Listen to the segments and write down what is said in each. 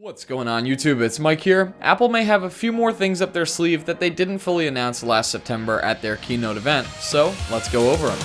What's going on YouTube? It's Mike here. Apple may have a few more things up their sleeve that they didn't fully announce last September at their keynote event, so let's go over them.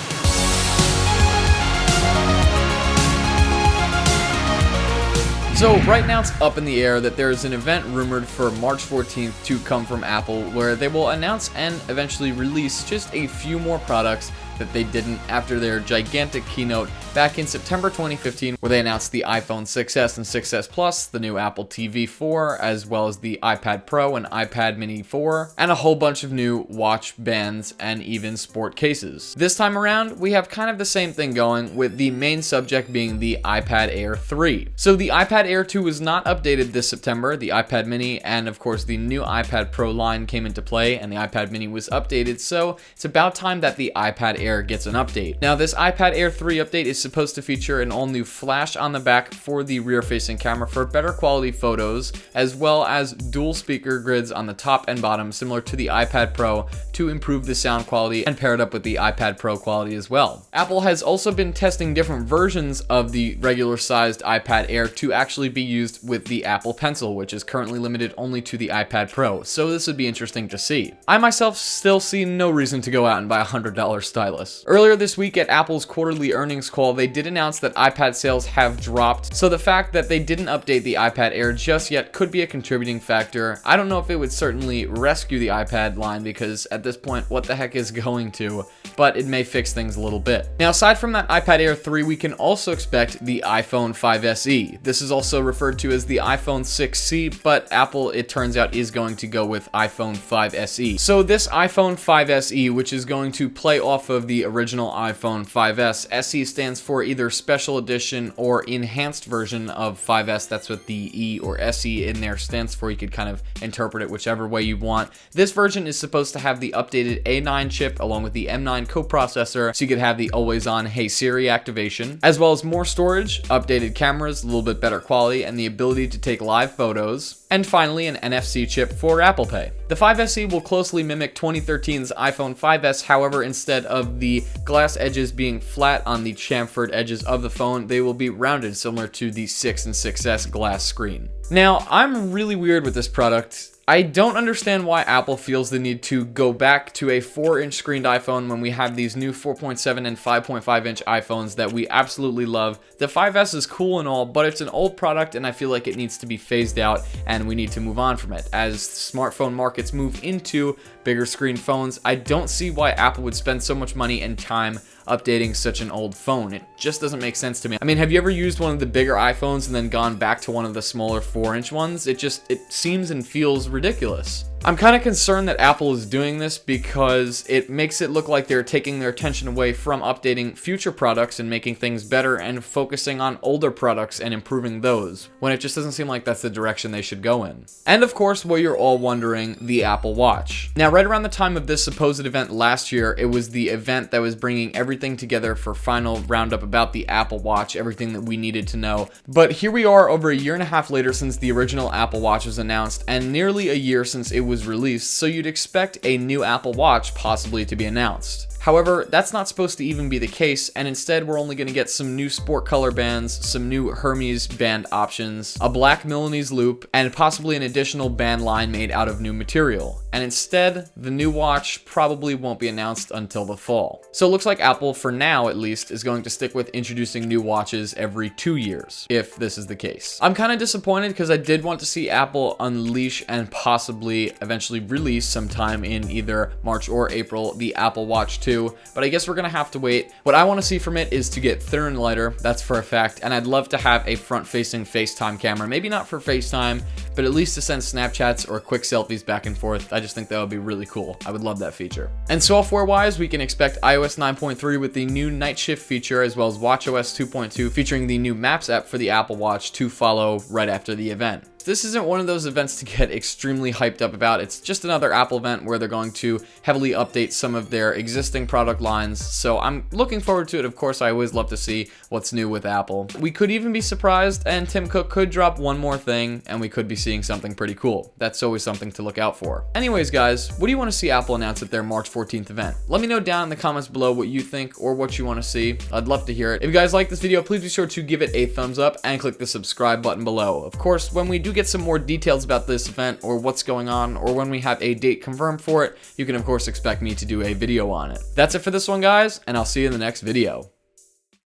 So right now it's up in the air that there is an event rumored for March 14th to come from Apple where they will announce and eventually release just a few more products that they didn't after their gigantic keynote back in September 2015, where they announced the iPhone 6s and 6s Plus, the new Apple TV 4, as well as the iPad Pro and iPad Mini 4, and a whole bunch of new watch bands and even sport cases. This time around, we have kind of the same thing going, with the main subject being the iPad Air 3. So the iPad Air 2 was not updated this September. The iPad Mini and of course the new iPad Pro line came into play, and the iPad Mini was updated, so it's about time that the iPad Air gets an update. Now this iPad Air 3 update is supposed to feature an all new flash on the back for the rear facing camera for better quality photos, as well as dual speaker grids on the top and bottom similar to the iPad Pro to improve the sound quality and pair it up with the iPad Pro quality as well. Apple has also been testing different versions of the regular sized iPad Air to actually be used with the Apple Pencil, which is currently limited only to the iPad Pro, so this would be interesting to see. I myself still see no reason to go out and buy a $100 stylus. Earlier this week at Apple's quarterly earnings call, they did announce that iPad sales have dropped, so the fact that they didn't update the iPad Air just yet could be a contributing factor. I don't know if it would certainly rescue the iPad line, because at this point, what the heck is going to, but it may fix things a little bit. Now, aside from that iPad Air 3, we can also expect the iPhone 5 SE. This is also referred to as the iPhone 6C, but Apple, it turns out, is going to go with iPhone 5 SE. So this iPhone 5 SE, which is going to play off of the original iPhone 5S, SE stands for either special edition or enhanced version of 5S. That's what the E or SE in there stands for. You could kind of interpret it whichever way you want. This version is supposed to have the updated A9 chip along with the M9 coprocessor, so you could have the always on Hey Siri activation, as well as more storage, updated cameras, a little bit better quality, and the ability to take live photos, and finally an NFC chip for Apple Pay. The 5 SE will closely mimic 2013's iPhone 5S, however, instead of the glass edges being flat on the chamfered edges of the phone, they will be rounded similar to the 6 and 6S glass screen. Now, I'm really weird with this product. I don't understand why Apple feels the need to go back to a 4-inch screened iPhone when we have these new 4.7 and 5.5-inch iPhones that we absolutely love. The 5S is cool and all, but it's an old product and I feel like it needs to be phased out and we need to move on from it. As smartphone markets move into bigger screen phones, I don't see why Apple would spend so much money and time updating such an old phone. It just doesn't make sense to me. I mean, have you ever used one of the bigger iPhones and then gone back to one of the smaller 4-inch ones? It seems and feels ridiculous. I'm kind of concerned that Apple is doing this because it makes it look like they're taking their attention away from updating future products and making things better and focusing on older products and improving those, when it just doesn't seem like that's the direction they should go in. And of course, what you're all wondering, the Apple Watch. Now, right around the time of this supposed event last year, it was the event that was bringing everything together for final roundup about the Apple Watch, everything that we needed to know. But here we are over a year and a half later since the original Apple Watch was announced, and nearly a year since it was released, so you'd expect a new Apple Watch possibly to be announced. However, that's not supposed to even be the case, and instead we're only going to get some new sport color bands, some new Hermes band options, a black Milanese loop, and possibly an additional band line made out of new material. And instead, the new watch probably won't be announced until the fall. So it looks like Apple, for now at least, is going to stick with introducing new watches every 2 years, if this is the case. I'm kind of disappointed because I did want to see Apple unleash and possibly eventually release sometime in either March or April the Apple Watch 2, but I guess we're gonna have to wait. What I want to see from it is to get thinner and lighter, that's for a fact, and I'd love to have a front-facing FaceTime camera. Maybe not for FaceTime, but at least to send Snapchats or quick selfies back and forth. I just think that would be really cool. I would love that feature. And software-wise, we can expect iOS 9.3 with the new night shift feature, as well as watchOS 2.2 featuring the new Maps app for the Apple Watch to follow right after the event. This isn't one of those events to get extremely hyped up about. It's just another Apple event where they're going to heavily update some of their existing product lines. So I'm looking forward to it. Of course, I always love to see what's new with Apple. We could even be surprised and Tim Cook could drop one more thing and we could be seeing something pretty cool. That's always something to look out for. Anyways, guys, what do you want to see Apple announce at their March 14th event? Let me know down in the comments below what you think or what you want to see. I'd love to hear it. If you guys like this video, please be sure to give it a thumbs up and click the subscribe button below. Of course, when we do do get some more details about this event or what's going on, or when we have a date confirmed for it, you can of course expect me to do a video on it. That's it for this one, guys, and I'll see you in the next video.